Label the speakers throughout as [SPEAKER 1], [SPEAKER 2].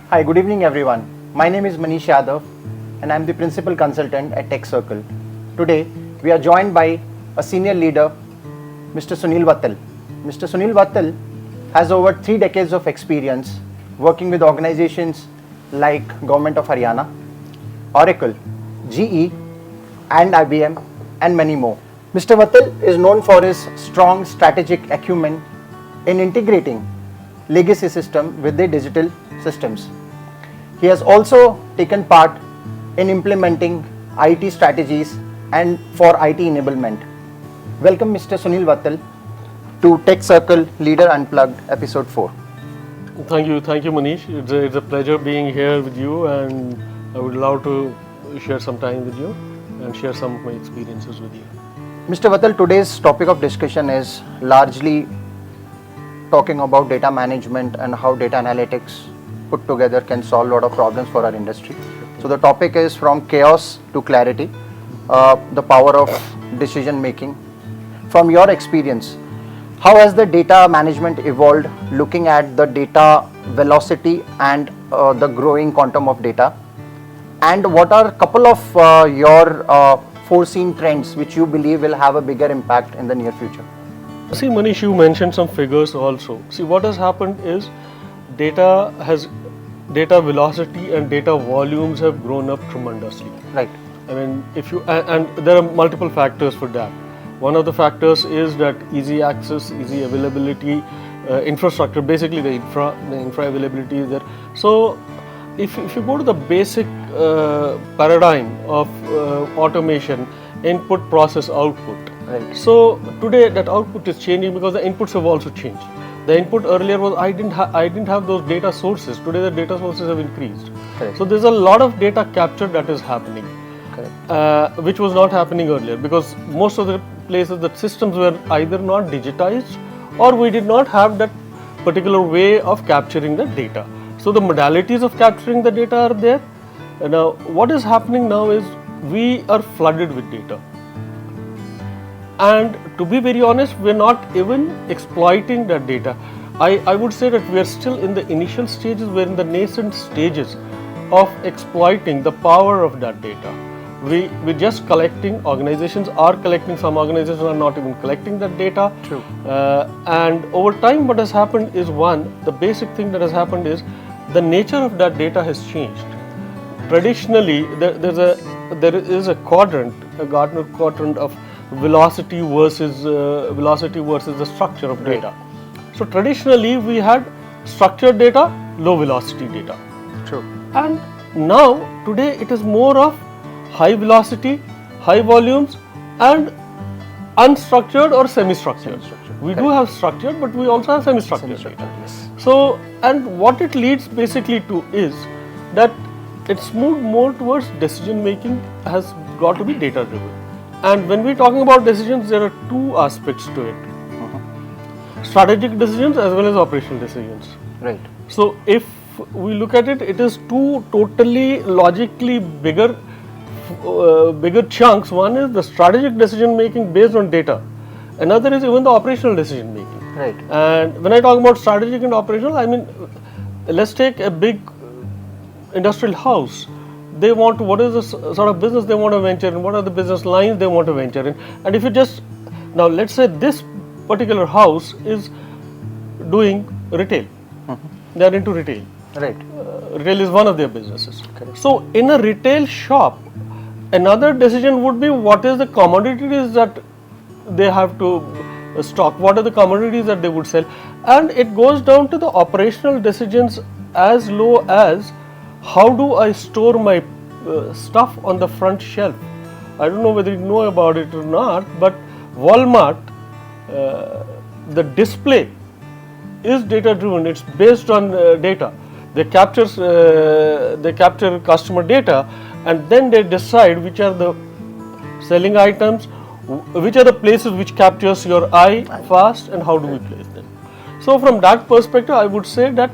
[SPEAKER 1] Hi, good evening everyone. My name is Manish Yadav and I am the Principal Consultant at Tech Circle. Today, we are joined by a senior leader, Mr. Suneel Wattal. Mr. Suneel Wattal has over 3 decades of experience working with organizations like Government of Haryana, Oracle, GE and IBM and many more. Mr. Wattal is known for his strong strategic acumen in integrating legacy system with the digital systems. He has also taken part in implementing IT strategies and for IT enablement. Welcome Mr. Suneel Wattal to Tech Circle Leader Unplugged episode 4.
[SPEAKER 2] Thank you Manish. It's a pleasure being here with you, and I would love to share some time with you and share some of my experiences with you.
[SPEAKER 1] Mr. Wattal, today's topic of discussion is largely talking about data management and how data analytics put together can solve a lot of problems for our industry. So the topic is from chaos to clarity, the power of decision making. From your experience, how has the data management evolved looking at the data velocity and the growing quantum of data? And what are a couple of your foreseen trends which you believe will have a bigger impact in the near future?
[SPEAKER 2] See Manish, you mentioned some figures also. See, what has happened is data velocity and data volumes have grown up tremendously.
[SPEAKER 1] Right.
[SPEAKER 2] I mean, and there are multiple factors for that. One of the factors is that easy access, easy availability, infrastructure, basically the infra availability is there. So if you go to the basic paradigm of automation, input, process, output.
[SPEAKER 1] Right.
[SPEAKER 2] So today that output is changing because the inputs have also changed. The input earlier was I didn't have those data sources. Today the data sources have increased.
[SPEAKER 1] Correct.
[SPEAKER 2] So there's a lot of data capture that is happening, which was not happening earlier because most of the places the systems were either not digitized or we did not have that particular way of capturing the data. So the modalities of capturing the data are there. Now what is happening now is we are flooded with data. And to be very honest, we're not even exploiting that data. I would say that we are still in the initial stages, we're in the nascent stages of exploiting the power of that data. We're just collecting, organizations are collecting, some organizations are not even collecting that data.
[SPEAKER 1] True.
[SPEAKER 2] And over time what has happened is the basic thing that has happened is the nature of that data has changed. Traditionally, there is a quadrant, a Gartner quadrant of velocity versus the structure of data. So traditionally we had structured data, low velocity data.
[SPEAKER 1] True.
[SPEAKER 2] And now today it is more of high velocity, high volumes and unstructured or semi-structured. We do have structured, but we also have semi-structured data.
[SPEAKER 1] Yes.
[SPEAKER 2] So, and what it leads basically to is that it's moved more towards decision making has got to be data driven. And when we're talking about decisions, there are two aspects to it. Strategic decisions as well as operational decisions.
[SPEAKER 1] Right.
[SPEAKER 2] So if we look at it, it is two totally logically bigger chunks. One is the strategic decision making based on data. Another is even the operational decision making.
[SPEAKER 1] Right.
[SPEAKER 2] And when I talk about strategic and operational, I mean, let's take a big industrial house. They want to, what is the sort of business they want to venture in, what are the business lines they want to venture in. And if you just, now let's say this particular house is doing retail. They are into retail.
[SPEAKER 1] Right.
[SPEAKER 2] Retail is one of their businesses.
[SPEAKER 1] Correct.
[SPEAKER 2] So in a retail shop, another decision would be what is the commodities that they have to stock, what are the commodities that they would sell. And it goes down to the operational decisions as low as how do I store my stuff on the front shelf. I don't know whether you know about it or not, but Walmart, the display is data driven. It's based on data. They capture customer data and then they decide which are the selling items, which are the places which captures your eye fast and how do we place them. So from that perspective, I would say that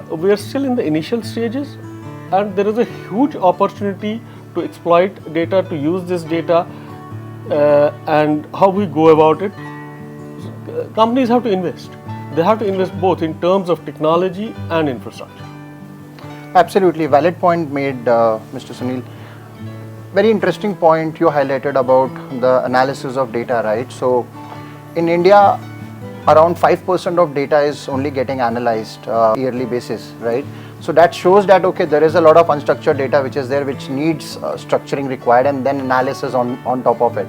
[SPEAKER 2] we are still in the initial stages and there is a huge opportunity to exploit data, to use this data and how we go about it. Companies have to invest. They have to invest both in terms of technology and infrastructure.
[SPEAKER 1] Absolutely valid point made, Mr. Sunil. Very interesting point you highlighted about the analysis of data, right? So, in India, around 5% of data is only getting analyzed yearly basis, right? So that shows that okay, there is a lot of unstructured data which is there, which needs structuring required, and then analysis on top of it.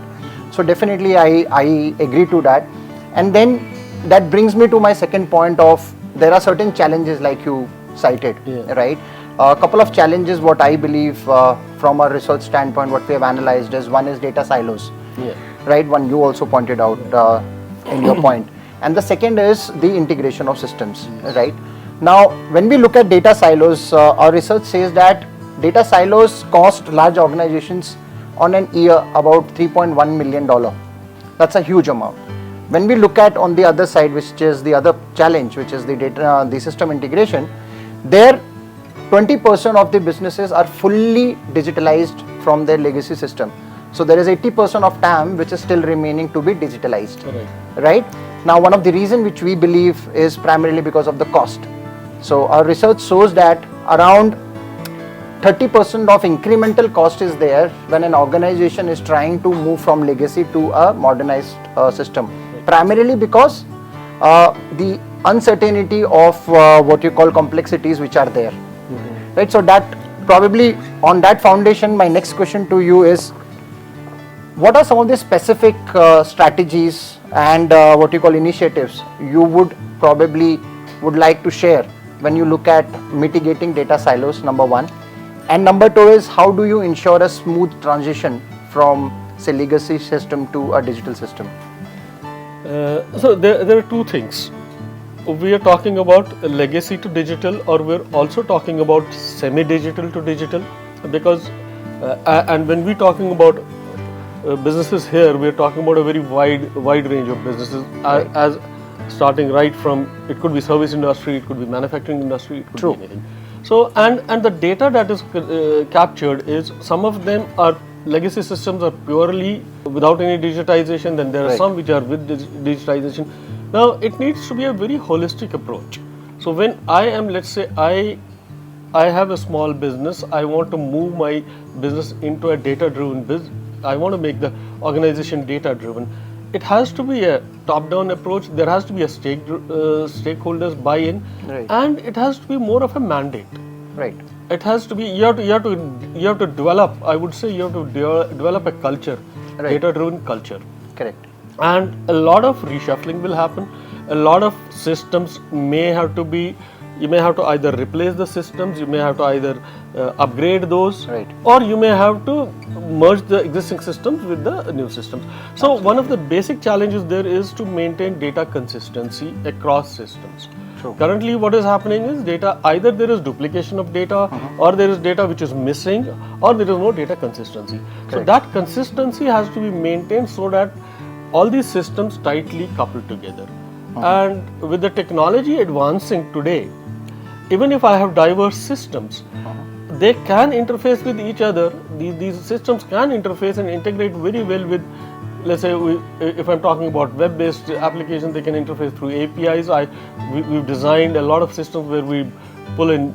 [SPEAKER 1] So definitely, I agree to that. And then that brings me to my second point of there are certain challenges like you cited, right? A couple of challenges what I believe from a research standpoint what we have analyzed is one is data silos, right? One you also pointed out in your point. And the second is the integration of systems, right? Now, when we look at data silos, our research says that data silos cost large organizations on an year about $3.1 million. That's a huge amount. When we look at on the other side, which is the other challenge, which is the data, the system integration, there 20% of the businesses are fully digitalized from their legacy system. So there is 80% of TAM which is still remaining to be digitalized, right? Now, one of the reasons which we believe is primarily because of the cost. So our research shows that around 30% of incremental cost is there when an organization is trying to move from legacy to a modernized system, primarily because the uncertainty of what you call complexities which are there, right? So that probably on that foundation, my next question to you is, what are some of the specific strategies and what you call initiatives you would probably would like to share when you look at mitigating data silos, number one? And number two is, how do you ensure a smooth transition from say legacy system to a digital system?
[SPEAKER 2] So there are two things. We are talking about legacy to digital, or we're also talking about semi-digital to digital, because and when we're talking about businesses here, we're talking about a very wide range of businesses, as starting right from, it could be service industry, it could be manufacturing industry, it could be anything. So and the data that is captured is, some of them are legacy systems are purely without any digitization, then there are some which are with digitization. Now it needs to be a very holistic approach. So when I am, let's say I have a small business, I want to move my business into a data-driven business, I want to make the organization data-driven. It has to be a top-down approach. There has to be a stakeholders buy-in, and it has to be more of a mandate.
[SPEAKER 1] Right.
[SPEAKER 2] It has to be, you have to develop. I would say you have to develop a culture, data-driven culture.
[SPEAKER 1] Correct.
[SPEAKER 2] And a lot of reshuffling will happen. A lot of systems may have to be, you may have to either replace the systems, you may have to either upgrade those, or you may have to merge the existing systems with the new systems. So one of the basic challenges there is to maintain data consistency across systems. Currently what is happening is data, either there is duplication of data, or there is data which is missing, or there is no data consistency. So that consistency has to be maintained so that all these systems tightly coupled together. And with the technology advancing today, even if I have diverse systems, they can interface with each other. These systems can interface and integrate very well with, let's say, if I'm talking about web-based applications, they can interface through APIs. We've designed a lot of systems where we pull in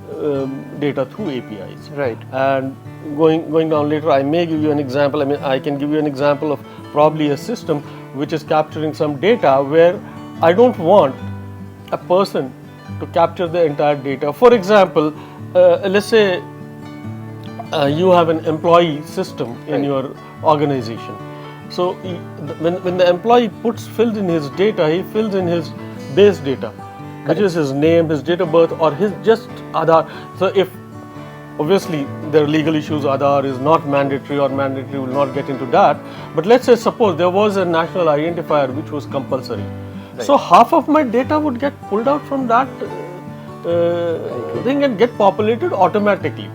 [SPEAKER 2] data through APIs.
[SPEAKER 1] Right.
[SPEAKER 2] And going down later, I may give you an example. I mean, I can give you an example of probably a system which is capturing some data where I don't want a person to capture the entire data. For example, let's say you have an employee system in your organization. So when the employee fills in his data, he fills in his base data, which is his name, his date of birth, or his just Aadhaar. So if obviously there are legal issues, Aadhaar is not mandatory, or mandatory will not get into that. But let's say suppose there was a national identifier which was compulsory. So half of my data would get pulled out from that thing and get populated automatically.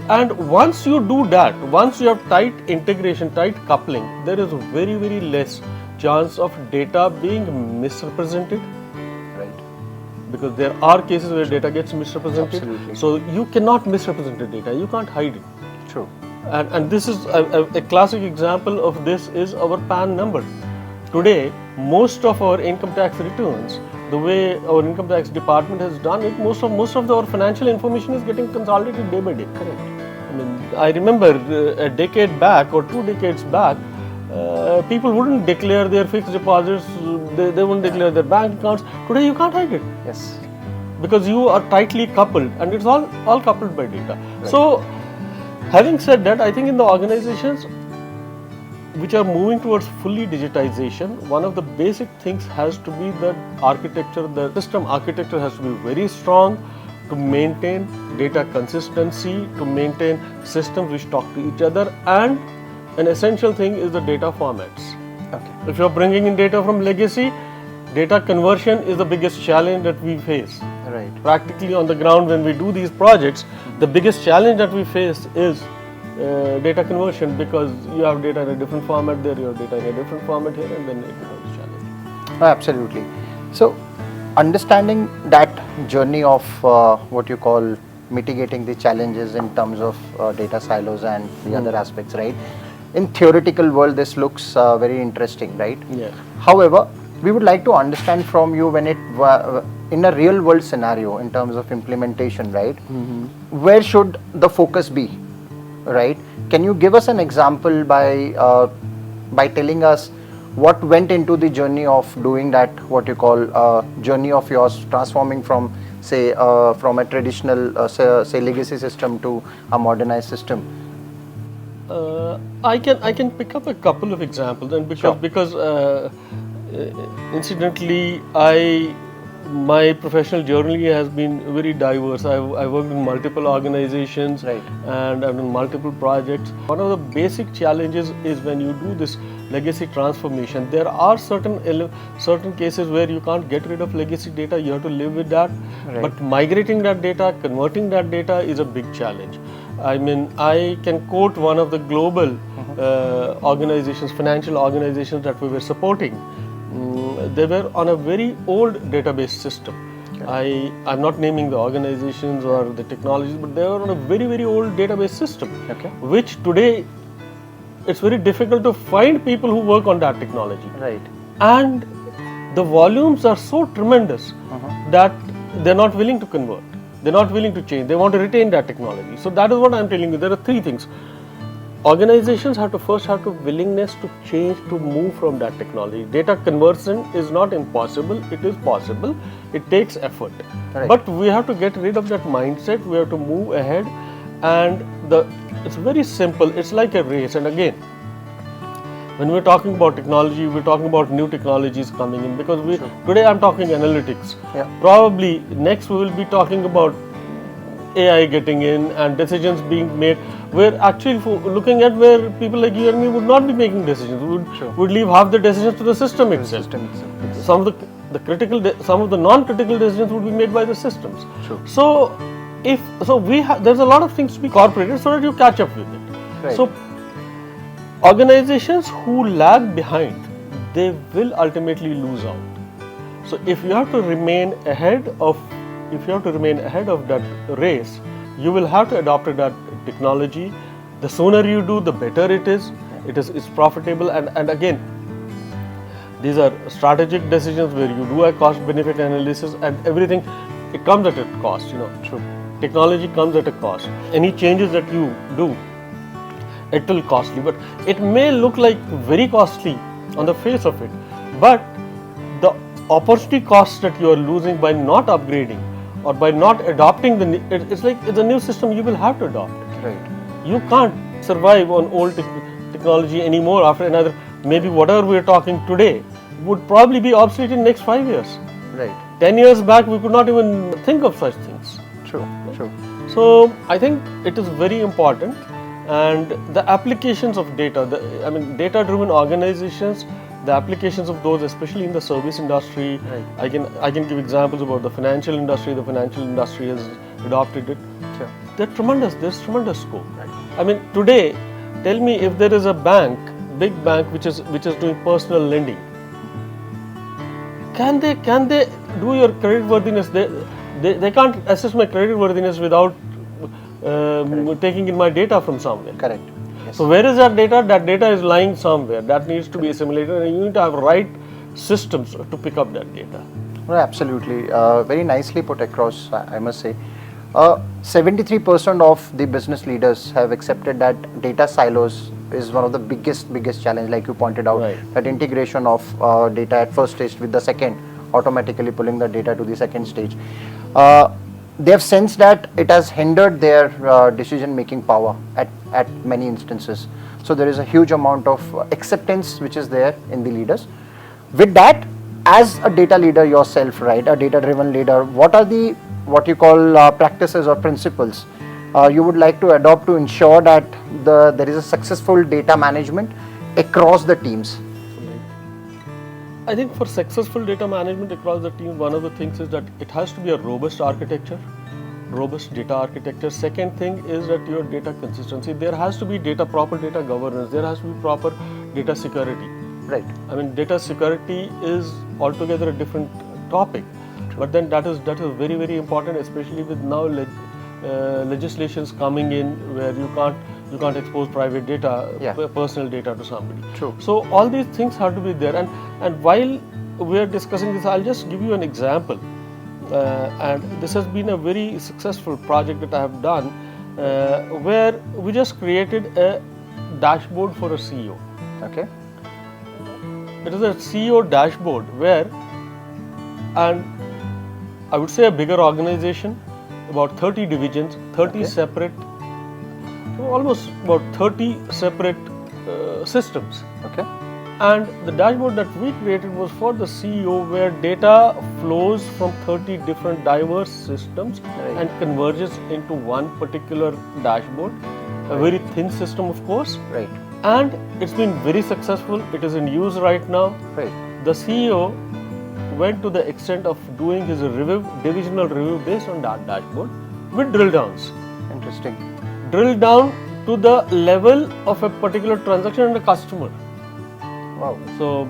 [SPEAKER 2] And once you do that, once you have tight integration, tight coupling, there is very, very less chance of data being misrepresented. Because there are cases where data gets misrepresented. So you cannot misrepresent the data, you can't hide it.
[SPEAKER 1] True.
[SPEAKER 2] And this is a classic example of this is our PAN number. Today, most of our income tax returns the way our income tax department has done it, most of our financial information is getting consolidated day by day.
[SPEAKER 1] Correct.
[SPEAKER 2] I mean, I remember a decade back or 2 decades back, people wouldn't declare their fixed deposits, they wouldn't declare their bank accounts. Today you can't hide it.
[SPEAKER 1] Yes.
[SPEAKER 2] Because you are tightly coupled, and it's all coupled by data.
[SPEAKER 1] Right.
[SPEAKER 2] So, having said that, I think in the organizations which are moving towards fully digitization, one of the basic things has to be the architecture, the system architecture has to be very strong to maintain data consistency, to maintain systems which talk to each other, and an essential thing is the data formats.
[SPEAKER 1] Okay.
[SPEAKER 2] If you are bringing in data from legacy, data conversion is the biggest challenge that we face.
[SPEAKER 1] Right.
[SPEAKER 2] Practically on the ground when we do these projects, the biggest challenge that we face is data conversion, because you have data in a different format there, you have data in a different format here, and then it becomes a challenge.
[SPEAKER 1] Absolutely. So, understanding that journey of what you call mitigating the challenges in terms of data silos and the other aspects, right? In theoretical world, this looks very interesting, right?
[SPEAKER 2] Yeah.
[SPEAKER 1] However, we would like to understand from you when it in a real world scenario in terms of implementation, right? Where should the focus be, right? Can you give us an example by telling us what went into the journey of doing that, what you call journey of yours, transforming from say from a traditional say legacy system to a modernized system?
[SPEAKER 2] I can pick up a couple of examples, and because incidentally, my professional journey has been very diverse. I worked in multiple organizations,
[SPEAKER 1] right,
[SPEAKER 2] and I've done multiple projects. One of the basic challenges is when you do this legacy transformation, there are certain cases where you can't get rid of legacy data, you have to live with that.
[SPEAKER 1] Right.
[SPEAKER 2] But migrating that data, converting that data is a big challenge. I mean, I can quote one of the global organizations, financial organizations that we were supporting. They were on a very old database system. Okay. I'm not naming the organizations or the technologies, but they were on a very, very old database system,
[SPEAKER 1] okay,
[SPEAKER 2] which today it's very difficult to find people who work on that technology.
[SPEAKER 1] Right.
[SPEAKER 2] And the volumes are so tremendous that they're not willing to convert. They're not willing to change. They want to retain that technology. So that is what I'm telling you. There are 3 things. Organizations have to willingness to change, to move from that technology. Data conversion is not impossible. It is possible. It takes effort.
[SPEAKER 1] Right.
[SPEAKER 2] But we have to get rid of that mindset. We have to move ahead, and it's very simple. It's like a race. And again, when we're talking about technology, we're talking about new technologies coming in, because today I'm talking analytics.
[SPEAKER 1] Yeah.
[SPEAKER 2] Probably next we will be talking about AI getting in and decisions being made. We're actually looking at where people like you and me would not be making decisions. Would leave half the decisions to the system itself. Some of the non-critical decisions would be made by the systems.
[SPEAKER 1] True.
[SPEAKER 2] So there's a lot of things to be incorporated so that you catch up with it.
[SPEAKER 1] Right.
[SPEAKER 2] So organizations who lag behind, they will ultimately lose out. So if you have to remain ahead of that race, you will have to adopt that technology. The sooner you do, the better it is. It's profitable, and again, these are strategic decisions where you do a cost-benefit analysis, and everything, it comes at a cost.
[SPEAKER 1] True.
[SPEAKER 2] Technology comes at a cost. Any changes that you do, it will costly, but it may look like very costly on the face of it, but the opportunity costs that you are losing by not upgrading or by not adopting it's a new system you will have to adopt.
[SPEAKER 1] Right.
[SPEAKER 2] You can't survive on old technology anymore after another. Maybe whatever we are talking today would probably be obsolete in next 5 years.
[SPEAKER 1] Right.
[SPEAKER 2] 10 years back we could not even think of such things.
[SPEAKER 1] True. True.
[SPEAKER 2] So I think it is very important, and the applications of data, data-driven organizations, the applications of those, especially in the service industry, right. I can give examples about the financial industry. The financial industry has adopted it.
[SPEAKER 1] Sure.
[SPEAKER 2] There's tremendous scope.
[SPEAKER 1] Right.
[SPEAKER 2] I mean, today, tell me if there is a big bank which is doing personal lending. Can they do your credit worthiness? They can't assess my credit worthiness without taking in my data from somewhere.
[SPEAKER 1] Correct. Yes.
[SPEAKER 2] So where is that data? That data is lying somewhere. That needs to be assimilated, and you need to have right systems to pick up that data.
[SPEAKER 1] No, absolutely. Very nicely put across, I must say. 73% of the business leaders have accepted that data silos is one of the biggest challenge, like you pointed out,
[SPEAKER 2] Right.
[SPEAKER 1] that integration of data at first stage with the second, automatically pulling the data to the second stage. They have sensed that it has hindered their decision-making power at many instances. So there is a huge amount of acceptance which is there in the leaders. With that, as a data leader yourself, right, a data-driven leader, what are the what you call practices or principles you would like to adopt to ensure that there is a successful data management across the teams?
[SPEAKER 2] I think for successful data management across the team, one of the things is that it has to be a robust architecture, robust data architecture. Second thing is that your data consistency. There has to be proper data governance. There has to be proper data security.
[SPEAKER 1] Right.
[SPEAKER 2] I mean, data security is altogether a different topic, but then that is very important, especially with now legislations coming in where you can't expose private data,
[SPEAKER 1] Yeah.
[SPEAKER 2] personal data to somebody.
[SPEAKER 1] True.
[SPEAKER 2] So all these things have to be there, and while we are discussing this, I'll just give you an example. And this has been a very successful project that I have done, where we just created a dashboard for a CEO.
[SPEAKER 1] Okay.
[SPEAKER 2] It is a CEO dashboard where, and I would say a bigger organization, about 30 divisions, 30
[SPEAKER 1] Okay.
[SPEAKER 2] separate, almost about 30 separate systems.
[SPEAKER 1] Okay.
[SPEAKER 2] And the dashboard that we created was for the CEO, where data flows from 30 different diverse systems
[SPEAKER 1] Right.
[SPEAKER 2] and converges into one particular dashboard. A very thin system, of course.
[SPEAKER 1] Right.
[SPEAKER 2] And it's been very successful. It is in use right now.
[SPEAKER 1] Right.
[SPEAKER 2] The CEO went to the extent of doing his divisional review based on that dashboard with drill downs.
[SPEAKER 1] Interesting.
[SPEAKER 2] Drill down to the level of a particular transaction and a customer.
[SPEAKER 1] Wow.
[SPEAKER 2] So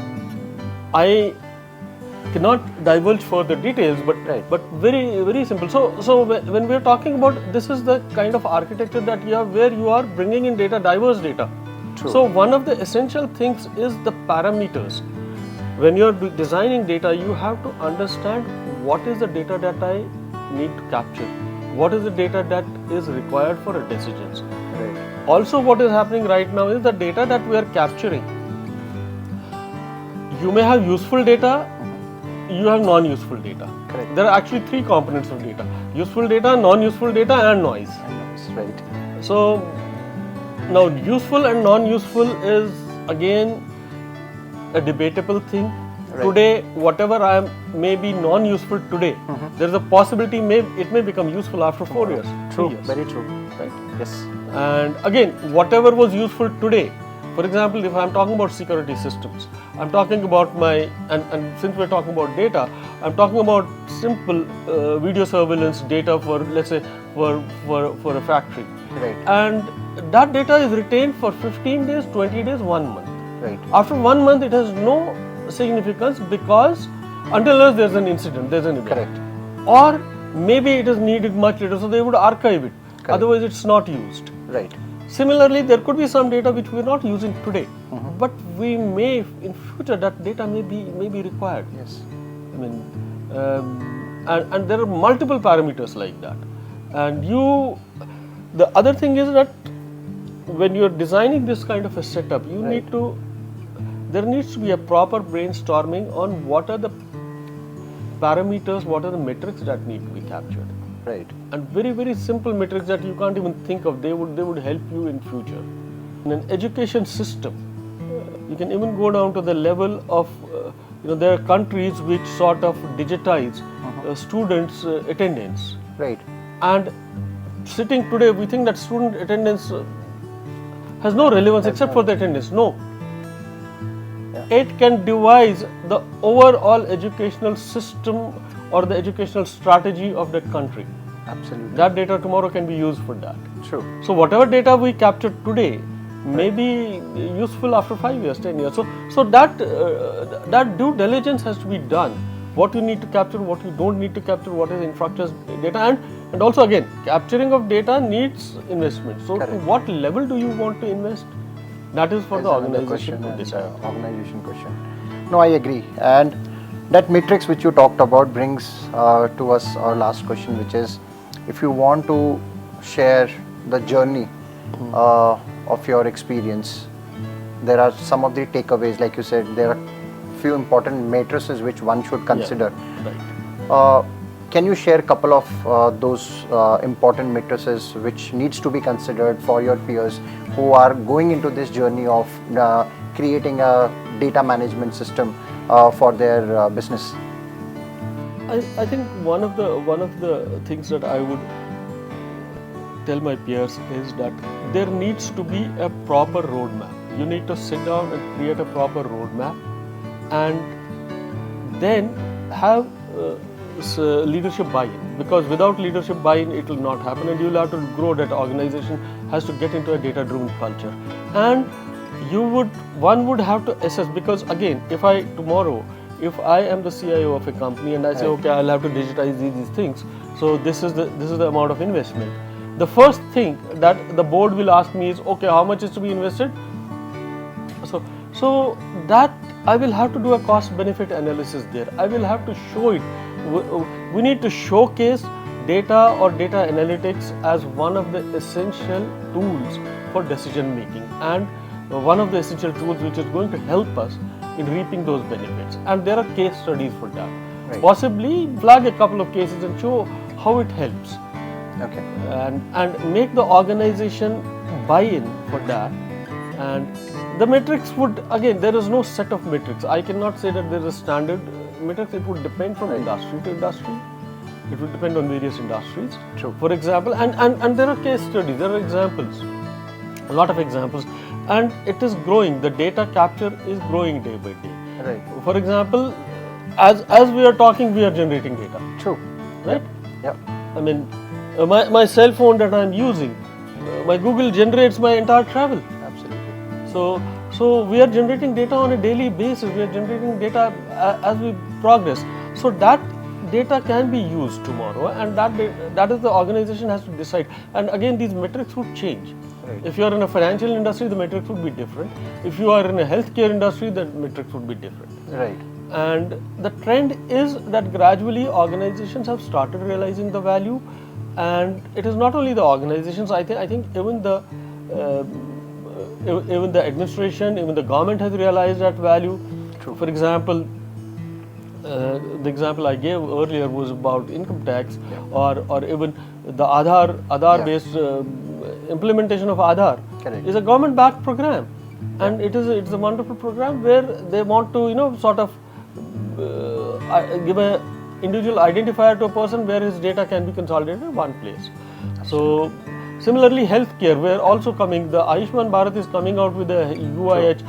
[SPEAKER 2] I cannot divulge further details, but
[SPEAKER 1] Right.
[SPEAKER 2] but very simple. So when we are talking about, this is the kind of architecture that you have, where you are bringing in data, diverse data.
[SPEAKER 1] True.
[SPEAKER 2] So one of the essential things is the parameters. When you are designing data, you have to understand what is the data that I need to capture, what is the data that is required for a decisions.
[SPEAKER 1] Right.
[SPEAKER 2] Also, what is happening right now is the data that we are capturing. You may have useful data, you have non-useful data.
[SPEAKER 1] Correct.
[SPEAKER 2] There are actually three components of data: useful data, non-useful data, and noise.
[SPEAKER 1] Right.
[SPEAKER 2] So now, useful and non-useful is again a debatable thing.
[SPEAKER 1] Right.
[SPEAKER 2] Today, whatever may be non-useful today, there is a possibility it may become useful after 4 years.
[SPEAKER 1] True.
[SPEAKER 2] 3 years.
[SPEAKER 1] Very true.
[SPEAKER 2] Right.
[SPEAKER 1] Yes.
[SPEAKER 2] And again, whatever was useful today, for example, if I'm talking about security systems, I'm talking about and since we're talking about data, I'm talking about simple video surveillance data for, let's say, for a factory.
[SPEAKER 1] Right.
[SPEAKER 2] And that data is retained for 15 days, 20 days, 1 month.
[SPEAKER 1] Right.
[SPEAKER 2] After 1 month, it has no significance, because until there's an incident, there's an event.
[SPEAKER 1] Correct.
[SPEAKER 2] Or maybe it is needed much later, so they would archive it.
[SPEAKER 1] Correct.
[SPEAKER 2] Otherwise, it's not used.
[SPEAKER 1] Right.
[SPEAKER 2] Similarly, there could be some data which we're not using today, but we may, in future, that data may be required.
[SPEAKER 1] Yes.
[SPEAKER 2] I mean, and there are multiple parameters like that. And the other thing is that when you're designing this kind of a setup, there needs to be a proper brainstorming on what are the parameters, what are the metrics that need to be captured.
[SPEAKER 1] Right.
[SPEAKER 2] And very simple metrics that you can't even think of, they would help you in future. In an education system, you can even go down to the level of, there are countries which sort of digitize students' attendance.
[SPEAKER 1] Right.
[SPEAKER 2] And sitting today, we think that student attendance has no relevance except for the attendance. No.
[SPEAKER 1] Yeah.
[SPEAKER 2] It can devise the overall educational system or the educational strategy of the country.
[SPEAKER 1] Absolutely.
[SPEAKER 2] That data tomorrow can be used for that.
[SPEAKER 1] True.
[SPEAKER 2] So whatever data we capture today may be useful after 5 years, 10 years. So that due diligence has to be done. What you need to capture, what you don't need to capture, what is infrastructure data, and also again, capturing of data needs investment. So
[SPEAKER 1] Correct.
[SPEAKER 2] to what level do you want to invest? That is for the
[SPEAKER 1] That's another
[SPEAKER 2] organization
[SPEAKER 1] question
[SPEAKER 2] to
[SPEAKER 1] and,
[SPEAKER 2] decide.
[SPEAKER 1] organization question. No, I agree. And That matrix which you talked about brings to us our last question, which is, if you want to share the journey of your experience, there are some of the takeaways, like you said, there are few important matrices which one should consider.
[SPEAKER 2] Yeah, right.
[SPEAKER 1] Can you share a couple of those important matrices which needs to be considered for your peers who are going into this journey of creating a data management system for their business?
[SPEAKER 2] I think one of the things that I would tell my peers is that there needs to be a proper roadmap. You need to sit down and create a proper roadmap, and then have leadership buy-in, because without leadership buy-in it will not happen, and you will have to grow. That organization has to get into a data-driven culture, and one would have to assess, because again, if I am the CIO of a company and I say, okay, I'll have to digitize these things, so this is the amount of investment. The first thing that the board will ask me is, okay, how much is to be invested? So that I will have to do a cost benefit analysis there. I will have to show it. We need to showcase data or data analytics as one of the essential tools for decision making, and one of the essential tools which is going to help us in reaping those benefits. And there are case studies for that. Right. Possibly flag a couple of cases and show how it helps.
[SPEAKER 1] Okay.
[SPEAKER 2] And make the organization buy in for that. And the metrics would, again, there is no set of metrics. I cannot say that there is a standard metrics. It would depend from industry to industry. It would depend on various industries.
[SPEAKER 1] True.
[SPEAKER 2] For example, and there are case studies, there are examples, a lot of examples, and it is growing. The data capture is growing day by day.
[SPEAKER 1] Right.
[SPEAKER 2] For example, as we are talking, we are generating data.
[SPEAKER 1] True.
[SPEAKER 2] Right?
[SPEAKER 1] Yep.
[SPEAKER 2] I mean, my cell phone that I am using, my Google generates my entire travel. So we are generating data on a daily basis. We are generating data as we progress. So that data can be used tomorrow, and that is the organization has to decide. And again, these metrics would change. Right. If you are in a financial industry, the metrics would be different. If you are in a healthcare industry, the metrics would be different.
[SPEAKER 1] Right.
[SPEAKER 2] And the trend is that gradually organizations have started realizing the value, and it is not only the organizations. I think even the administration, even the government has realized that value.
[SPEAKER 1] True.
[SPEAKER 2] For example, the example I gave earlier was about income tax, or even the Aadhaar based implementation of Aadhaar.
[SPEAKER 1] Correct.
[SPEAKER 2] Is a government-backed program, and it's a wonderful program where they want to sort of give a individual identifier to a person where his data can be consolidated in one place. So similarly, healthcare, we're also coming, the Ayushman Bharat is coming out with a UIH,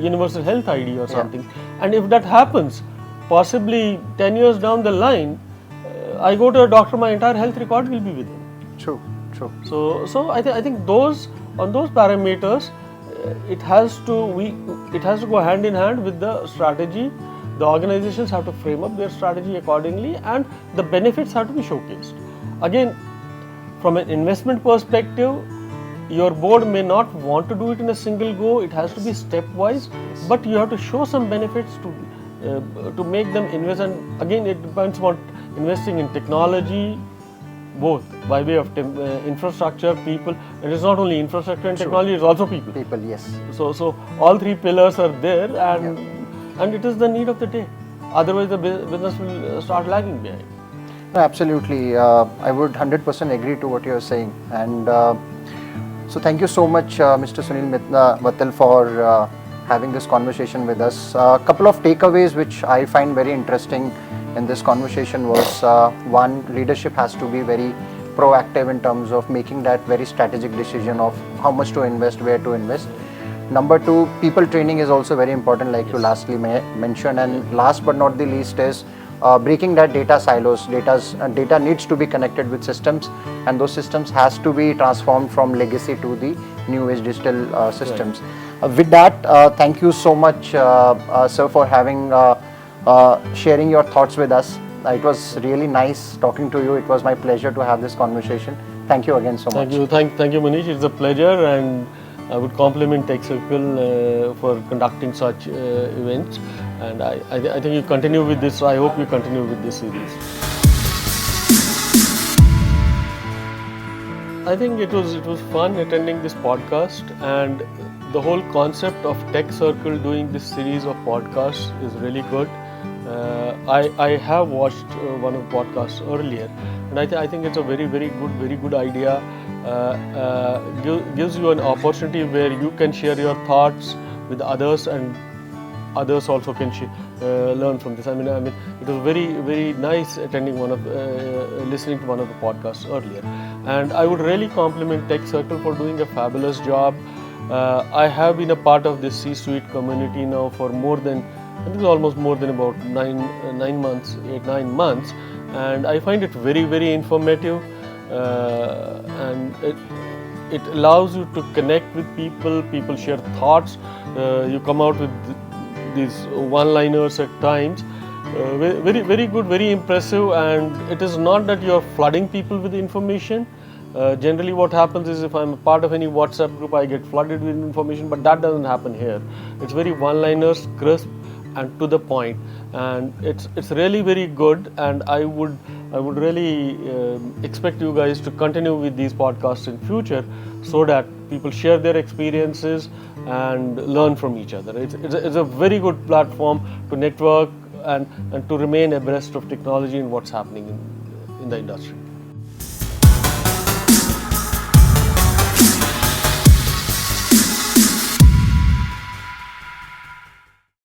[SPEAKER 2] Universal Health ID or something. And if that happens, possibly 10 years down the line, I go to a doctor, my entire health record will be with him.
[SPEAKER 1] True.
[SPEAKER 2] So I think on those parameters, it has to go hand in hand with the strategy. The organizations have to frame up their strategy accordingly, and the benefits have to be showcased. Again, from an investment perspective, your board may not want to do it in a single go. It has to be stepwise, but you have to show some benefits to make them invest. And again, it depends on investing in technology, both by way of infrastructure, people. It is not only infrastructure and technology; it's also people.
[SPEAKER 1] People, yes.
[SPEAKER 2] So all three pillars are there, and it is the need of the day. Otherwise, the business will start lagging behind.
[SPEAKER 1] No, absolutely. I would 100% agree to what you are saying. And so thank you so much, Mr. Suneel Wattal, for having this conversation with us. A couple of takeaways which I find very interesting in this conversation was, one, leadership has to be very proactive in terms of making that very strategic decision of how much to invest, where to invest. Number two, people training is also very important, like you lastly mentioned. And last but not the least is breaking that data silos. Data needs to be connected with systems, and those systems has to be transformed from legacy to the new age digital systems. Right. With that, thank you so much, sir, for sharing your thoughts with us. It was really nice talking to you. It was my pleasure to have this conversation. Thank you again so much.
[SPEAKER 2] Thank you, Manish. It's a pleasure, and I would compliment Tech Circle for conducting such events. and I think you continue with this. I hope you continue with this series. I think it was fun attending this podcast, and the whole concept of Tech Circle doing this series of podcasts is really good. I have watched one of the podcasts earlier, and I think it's a very good idea. Gives you an opportunity where you can share your thoughts with others, and others also can learn from this. I mean, it was very nice attending listening to one of the podcasts earlier, and I would really compliment Tech Circle for doing a fabulous job. I have been a part of this C-suite community now for almost more than about 9 months, 8-9 months, and I find it very informative, and it allows you to connect with people. People share thoughts. You come out with these one-liners at times. Very good, very impressive, and it is not that you are flooding people with information. Generally what happens is, if I'm a part of any WhatsApp group, I get flooded with information, but that doesn't happen here. It's very one-liners, crisp and to the point, and it's really very good, and I would really expect you guys to continue with these podcasts in future, so that people share their experiences and learn from each other. It's a very good platform to network and to remain abreast of technology and what's happening in the industry.